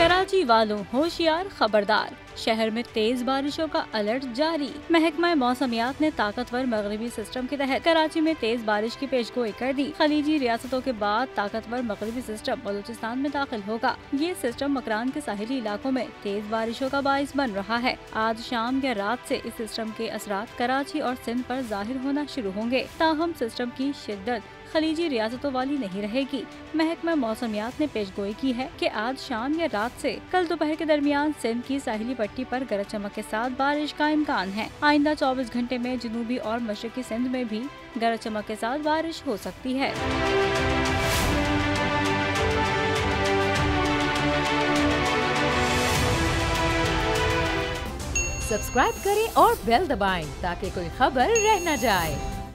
कराची वालों होशियार, खबरदार, शहर में तेज बारिशों का अलर्ट जारी। महकमा मौसमियात ने ताकतवर मगरबी सिस्टम के तहत कराची में तेज बारिश की पेशगोई कर दी। खलीजी रियासतों के बाद ताकतवर मगरबी सिस्टम बलूचिस्तान में दाखिल होगा। ये सिस्टम मकरान के साहिली इलाकों में तेज बारिशों का बाइस बन रहा है। आज शाम या रात से इस सिस्टम के असरात कराची और सिंध पर जाहिर होना शुरू होंगे। ताहम सिस्टम की शिद्दत खलीजी रियासतों वाली नहीं रहेगी। महकमा मौसमियात ने पेशगोई की है कि आज शाम या रात से कल दोपहर के दरमियान सिंध की साहिली पट्टी पर गरज चमक के साथ बारिश का इम्कान है। आइंदा 24 घंटे में जनूबी और मशरकी सिंध में भी गरज चमक के साथ बारिश हो सकती है। सब्सक्राइब करें और बेल दबाएं ताकि कोई खबर रह न जाए।